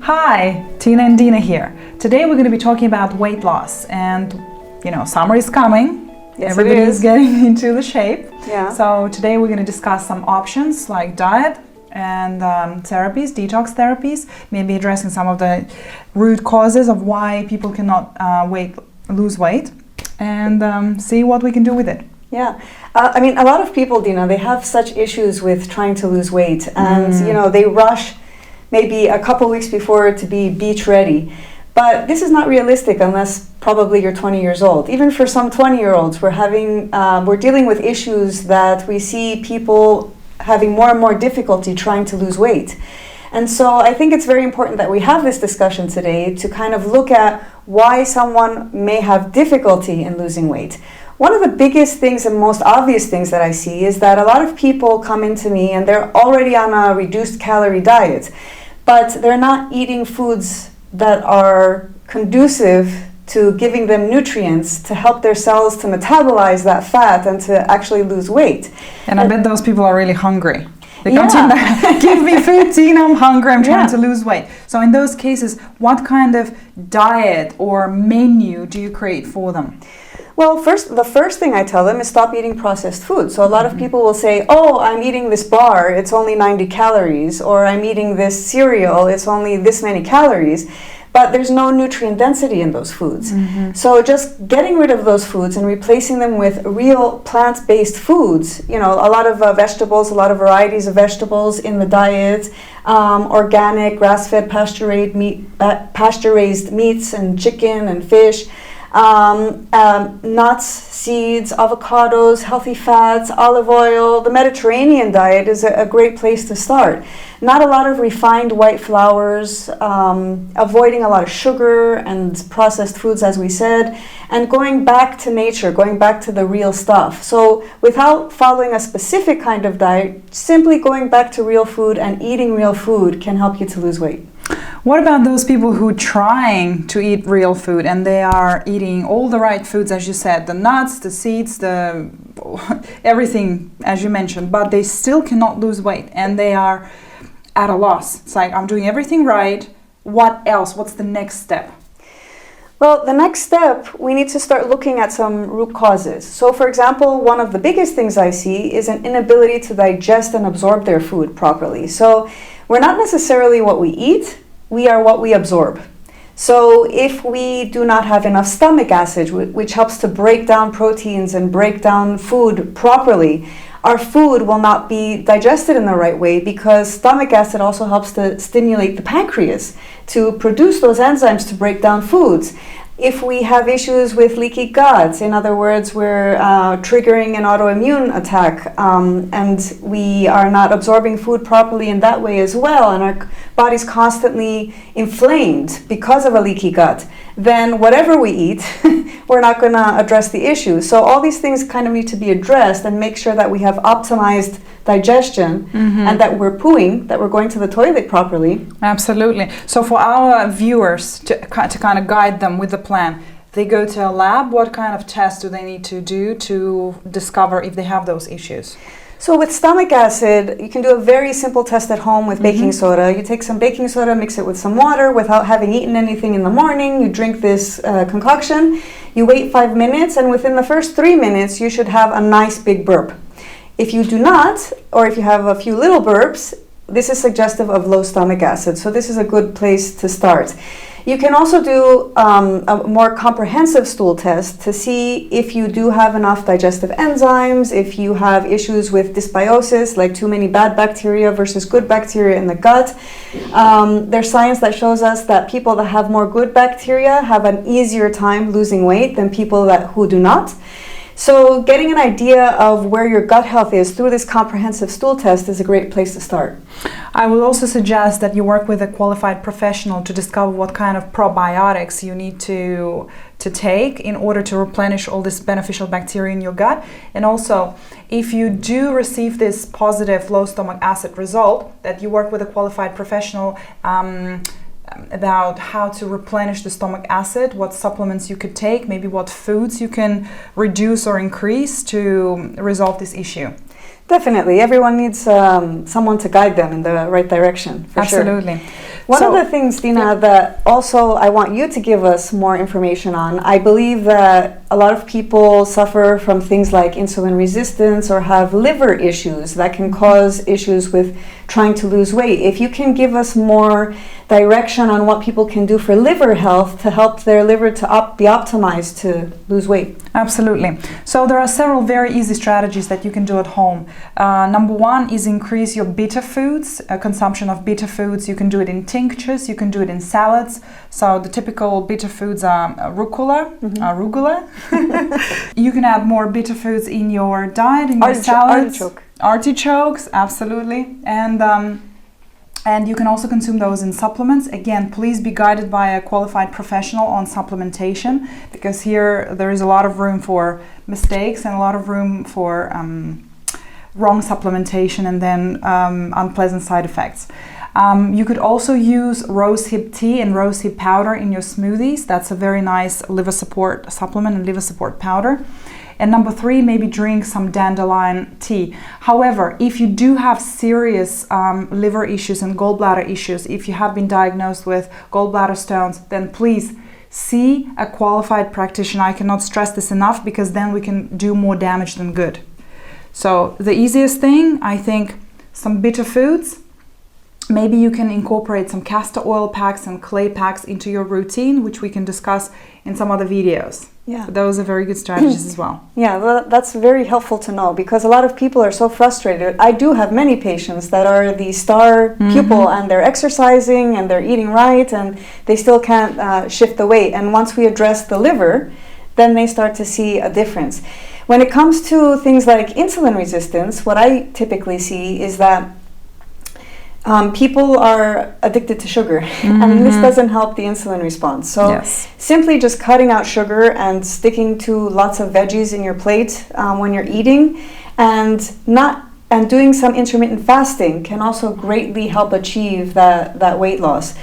Hi, Tina and Dina here. Today we're going to be talking about weight loss, and summer is coming. Yes, everybody's getting into the shape. Yeah. So today we're going to discuss some options like diet and therapies, detox therapies, maybe addressing some of the root causes of why people cannot lose weight, and see what we can do with it. Yeah, a lot of people, Dina, they have such issues with trying to lose weight, and they rush maybe a couple weeks before to be beach ready. But this is not realistic unless probably you're 20 years old. Even for some 20-year-olds, we're dealing with issues that we see people having more and more difficulty trying to lose weight. And so I think it's very important that we have this discussion today to kind of look at why someone may have difficulty in losing weight. One of the biggest things and most obvious things that I see is that a lot of people come into me and they're already on a reduced calorie diet, but they're not eating foods that are conducive to giving them nutrients to help their cells to metabolize that fat and to actually lose weight. And I bet those people are really hungry. They come to you, give me food, Tina, I'm hungry, I'm trying to lose weight. So in those cases, what kind of diet or menu do you create for them? Well, the first thing I tell them is stop eating processed food. So a lot of people will say, oh, I'm eating this bar, it's only 90 calories, or I'm eating this cereal, it's only this many calories. But there's no nutrient density in those foods. So just getting rid of those foods and replacing them with real plant-based foods, a lot of vegetables, a lot of varieties of vegetables in the diet, organic, grass-fed, pasture-raised meats and chicken and fish, nuts, seeds, avocados, healthy fats, olive oil. The Mediterranean diet is a great place to start. Not a lot of refined white flours, avoiding a lot of sugar and processed foods, as we said, and going back to nature, going back to the real stuff. So without following a specific kind of diet, simply going back to real food and eating real food can help you to lose weight. What about those people who are trying to eat real food and they are eating all the right foods, as you said, the nuts, the seeds, the everything, as you mentioned, but they still cannot lose weight and they are at a loss? It's like, I'm doing everything right. What else? What's the next step? Well, the next step, we need to start looking at some root causes. So, for example, one of the biggest things I see is an inability to digest and absorb their food properly. So, we're not necessarily what we eat, we are what we absorb. So if we do not have enough stomach acid, which helps to break down proteins and break down food properly, our food will not be digested in the right way, because stomach acid also helps to stimulate the pancreas to produce those enzymes to break down foods. If we have issues with leaky gut, in other words, we're triggering an autoimmune attack, and we are not absorbing food properly in that way as well, and our body's constantly inflamed because of a leaky gut, then whatever we eat, we're not going to address the issue. So all these things kind of need to be addressed and make sure that we have optimized digestion and that we're pooing, that we're going to the toilet properly. Absolutely. So for our viewers, to kind of guide them with the plan, they go to a lab. What kind of tests do they need to do to discover if they have those issues? So with stomach acid, you can do a very simple test at home with baking soda. You take some baking soda, mix it with some water without having eaten anything in the morning. You drink this concoction. You wait 5 minutes, and within the first 3 minutes, you should have a nice big burp. If you do not, or if you have a few little burps, this is suggestive of low stomach acid. So this is a good place to start. You can also do a more comprehensive stool test to see if you do have enough digestive enzymes, if you have issues with dysbiosis, like too many bad bacteria versus good bacteria in the gut. There's science that shows us that people that have more good bacteria have an easier time losing weight than people who do not. So getting an idea of where your gut health is through this comprehensive stool test is a great place to start. I would also suggest that you work with a qualified professional to discover what kind of probiotics you need to take in order to replenish all this beneficial bacteria in your gut. And also, if you do receive this positive low stomach acid result, that you work with a qualified professional about how to replenish the stomach acid, what supplements you could take, maybe what foods you can reduce or increase to resolve this issue. Definitely. Everyone needs someone to guide them in the right direction, for sure. Absolutely. One of the things, Dina, that also I want you to give us more information on, I believe that a lot of people suffer from things like insulin resistance or have liver issues that can cause issues with trying to lose weight. If you can give us more direction on what people can do for liver health to help their liver to be optimized to lose weight. Absolutely. So there are several very easy strategies that you can do at home. Number one is increase your bitter foods, consumption of bitter foods. You can do it in tinctures, you can do it in salads. So the typical bitter foods are arugula. You can add more bitter foods in your diet, in your salads. Artichokes, absolutely. And you can also consume those in supplements. Again, please be guided by a qualified professional on supplementation, because here there is a lot of room for mistakes and a lot of room for wrong supplementation and then unpleasant side effects. You could also use rosehip tea and rosehip powder in your smoothies. That's a very nice liver support supplement and liver support powder. And number three, maybe drink some dandelion tea. However, if you do have serious liver issues and gallbladder issues, if you have been diagnosed with gallbladder stones, then please see a qualified practitioner. I cannot stress this enough, because then we can do more damage than good. So the easiest thing, I think, some bitter foods. Maybe you can incorporate some castor oil packs and clay packs into your routine, which we can discuss in some other videos. Yeah, those are very good strategies as well. Yeah, well, that's very helpful to know, because a lot of people are so frustrated. I do have many patients that are the star pupil, and they're exercising and they're eating right, and they still can't shift the weight. And once we address the liver, then they start to see a difference. When it comes to things like insulin resistance, what I typically see is that people are addicted to sugar, and this doesn't help the insulin response. So simply just cutting out sugar and sticking to lots of veggies in your plate when you're eating, and doing some intermittent fasting can also greatly help achieve that weight loss.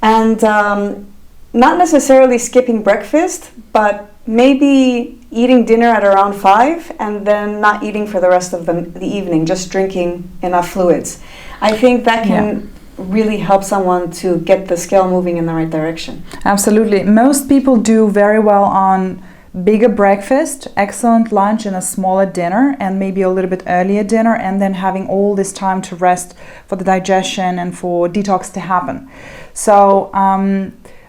And not necessarily skipping breakfast, but maybe eating dinner at around 5 and then not eating for the rest of the evening, just drinking enough fluids. I think that can really help someone to get the scale moving in the right direction. Absolutely. Most people do very well on bigger breakfast, excellent lunch, and a smaller dinner, and maybe a little bit earlier dinner, and then having all this time to rest for the digestion and for detox to happen. So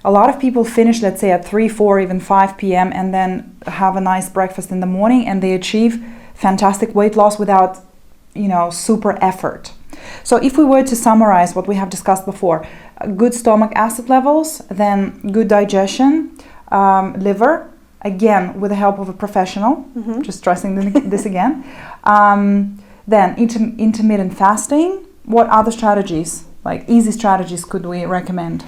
a lot of people finish, let's say, at 3, 4, even 5 p.m. and then have a nice breakfast in the morning, and they achieve fantastic weight loss without, super effort. So if we were to summarize what we have discussed before, good stomach acid levels, then good digestion, liver, again, with the help of a professional, just stressing this again. Then intermittent fasting. What other strategies, like easy strategies, could we recommend?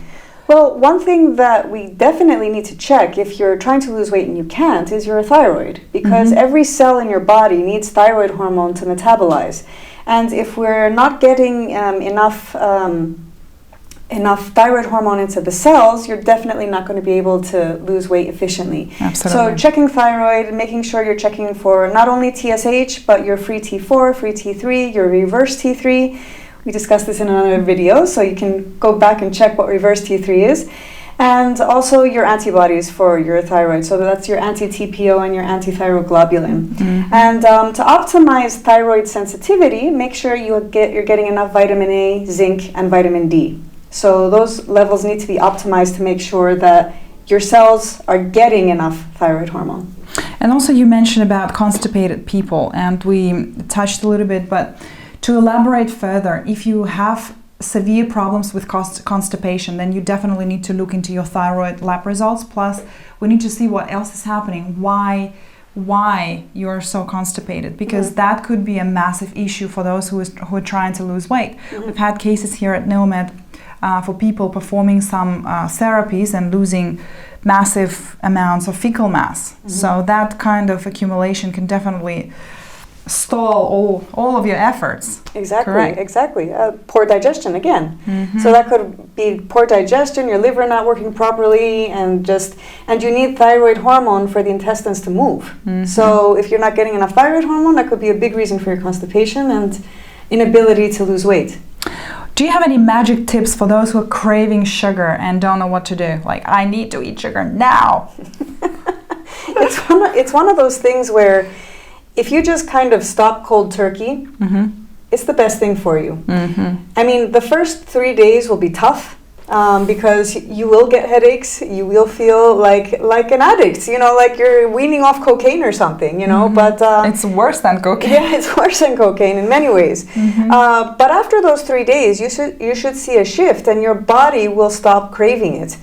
Well, one thing that we definitely need to check if you're trying to lose weight and you can't is your thyroid, because every cell in your body needs thyroid hormone to metabolize. And if we're not getting enough thyroid hormone into the cells, you're definitely not going to be able to lose weight efficiently. Absolutely. So checking thyroid, making sure you're checking for not only TSH, but your free T4, free T3, your reverse T3. We discussed this in another video, so you can go back and check what reverse T3 is. And also your antibodies for your thyroid. So that's your anti-TPO and your anti-thyroglobulin. And to optimize thyroid sensitivity, make sure you're getting enough vitamin A, zinc, and vitamin D. So those levels need to be optimized to make sure that your cells are getting enough thyroid hormone. And also you mentioned about constipated people, and we touched a little bit, but to elaborate further, if you have severe problems with constipation, then you definitely need to look into your thyroid lab results. Plus, we need to see what else is happening, why you're so constipated, because that could be a massive issue for those who are trying to lose weight. We've had cases here at Neomed for people performing some therapies and losing massive amounts of fecal mass. So that kind of accumulation can definitely stall all of your efforts. Exactly. Correct. Exactly. Poor digestion again. So that could be poor digestion, your liver not working properly, and you need thyroid hormone for the intestines to move. So if you're not getting enough thyroid hormone, that could be a big reason for your constipation and inability to lose weight. Do you have any magic tips for those who are craving sugar and don't know what to do? Like, I need to eat sugar now. It's one of those things where if you just kind of stop cold turkey, it's the best thing for you. I mean, the first 3 days will be tough because you will get headaches. You will feel like an addict, you know, like you're weaning off cocaine or something, you know. But it's worse than cocaine. Yeah, it's worse than cocaine in many ways. But after those 3 days, you should see a shift, and your body will stop craving it.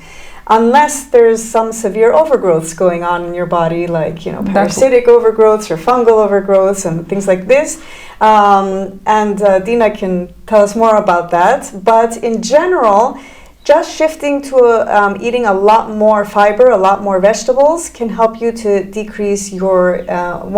Unless there's some severe overgrowths going on in your body, like, you know, parasitic overgrowths or fungal overgrowths and things like this. And Dina can tell us more about that. But in general, just shifting to eating a lot more fiber, a lot more vegetables can help you to decrease your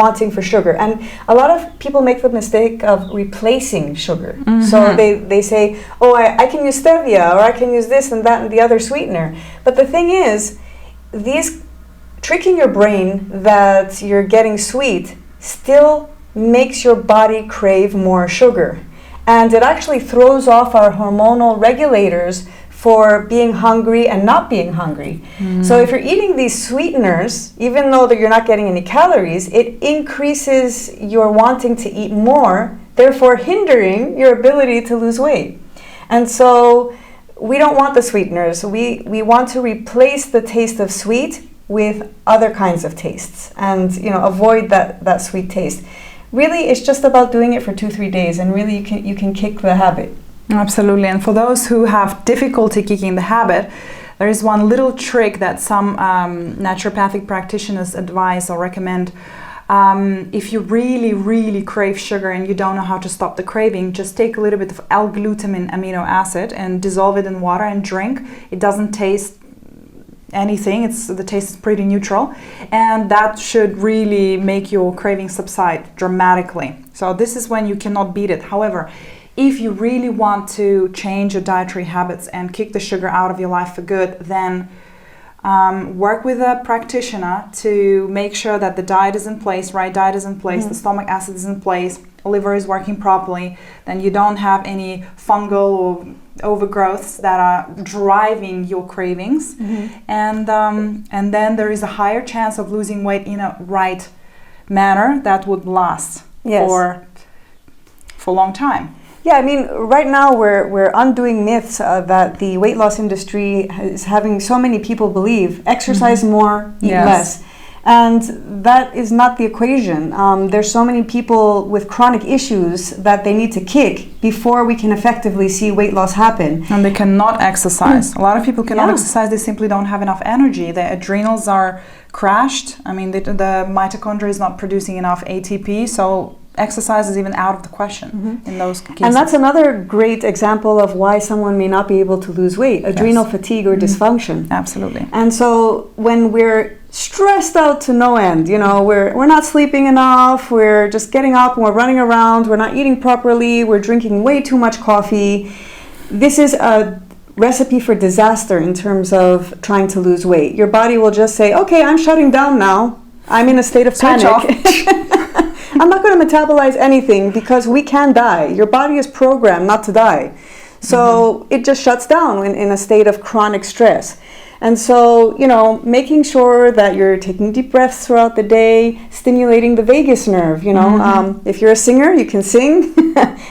wanting for sugar. And a lot of people make the mistake of replacing sugar. So they say, oh, I can use stevia, or I can use this and that and the other sweetener. But the thing is, these tricking your brain that you're getting sweet still makes your body crave more sugar. And it actually throws off our hormonal regulators for being hungry and not being hungry. So if you're eating these sweeteners, even though that you're not getting any calories, it increases your wanting to eat more, therefore hindering your ability to lose weight. And so we don't want the sweeteners. We want to replace the taste of sweet with other kinds of tastes and, you know, avoid that sweet taste. Really, it's just about doing it for 2-3 days, and really you can kick the habit. Absolutely. And for those who have difficulty kicking the habit, there is one little trick that some naturopathic practitioners advise or recommend. If you really, really crave sugar and you don't know how to stop the craving, just take a little bit of L-glutamine amino acid and dissolve it in water and drink. It doesn't taste anything. The taste is pretty neutral, and that should really make your craving subside dramatically. So this is when you cannot beat it. However, if you really want to change your dietary habits and kick the sugar out of your life for good, then work with a practitioner to make sure that the diet is in place, right diet is in place, the stomach acid is in place, liver is working properly, then you don't have any fungal or overgrowths that are driving your cravings. And then there is a higher chance of losing weight in a right manner that would last for a long time. Yeah, I mean, right now we're undoing myths that the weight loss industry is having so many people believe exercise more, eat less. And that is not the equation. There's so many people with chronic issues that they need to kick before we can effectively see weight loss happen. And they cannot exercise. A lot of people cannot exercise. They simply don't have enough energy. Their adrenals are crashed. I mean, the mitochondria is not producing enough ATP. So exercise is even out of the question in those cases. And that's another great example of why someone may not be able to lose weight, adrenal fatigue or dysfunction. Absolutely. And so when we're stressed out to no end, you know, we're not sleeping enough, we're just getting up and we're running around, we're not eating properly, we're drinking way too much coffee. This is a recipe for disaster in terms of trying to lose weight. Your body will just say, okay, I'm shutting down now. I'm in a state of panic. I'm not going to metabolize anything because we can die. Your body is programmed not to die. So it just shuts down in a state of chronic stress. And so, you know, making sure that you're taking deep breaths throughout the day, stimulating the vagus nerve, you know. If you're a singer, you can sing,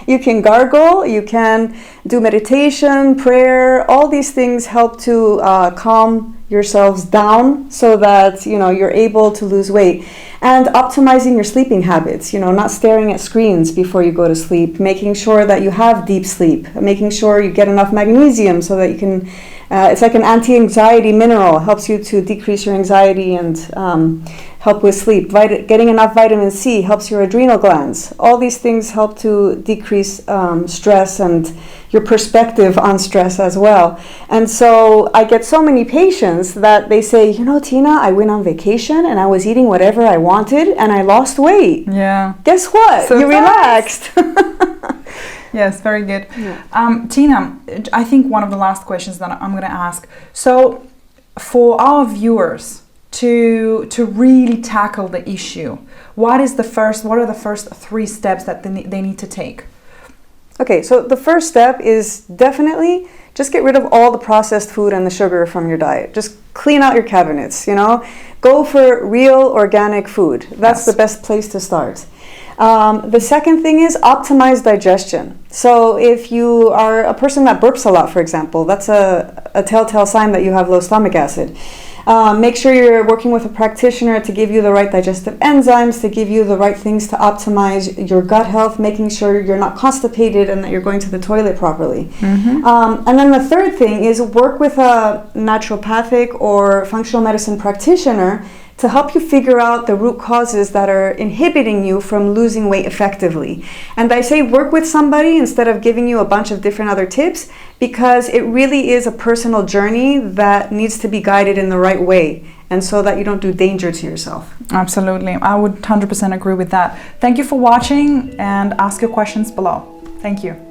you can gargle, you can do meditation, prayer. All these things help to calm yourselves down so that, you know, you're able to lose weight. And optimizing your sleeping habits, you know, not staring at screens before you go to sleep, making sure that you have deep sleep, making sure you get enough magnesium so that you can, it's like an anti-anxiety mineral, helps you to decrease your anxiety and help with sleep. Getting enough vitamin C helps your adrenal glands. All these things help to decrease stress and your perspective on stress as well. And so I get so many patients that they say, you know, Tina, I went on vacation and I was eating whatever I wanted and I lost weight. Yeah. Guess what? So you relaxed. Yes, very good. Yeah. Tina, I think one of the last questions that I'm going to ask. So for our viewers to really tackle the issue, what are the first 3 steps that they need to take? Okay, so the first step is definitely just get rid of all the processed food and the sugar from your diet. Just clean out your cabinets, you know. Go for real organic food. That's the best place to start. The second thing is optimize digestion. So if you are a person that burps a lot, for example, that's a telltale sign that you have low stomach acid. Make sure you're working with a practitioner to give you the right digestive enzymes, to give you the right things to optimize your gut health, making sure you're not constipated and that you're going to the toilet properly. Mm-hmm. And then the third thing is work with a naturopathic or functional medicine practitioner to help you figure out the root causes that are inhibiting you from losing weight effectively. And I say work with somebody instead of giving you a bunch of different other tips, because it really is a personal journey that needs to be guided in the right way, and so that you don't do danger to yourself. Absolutely. I would 100% agree with that. Thank you for watching, and ask your questions below. Thank you.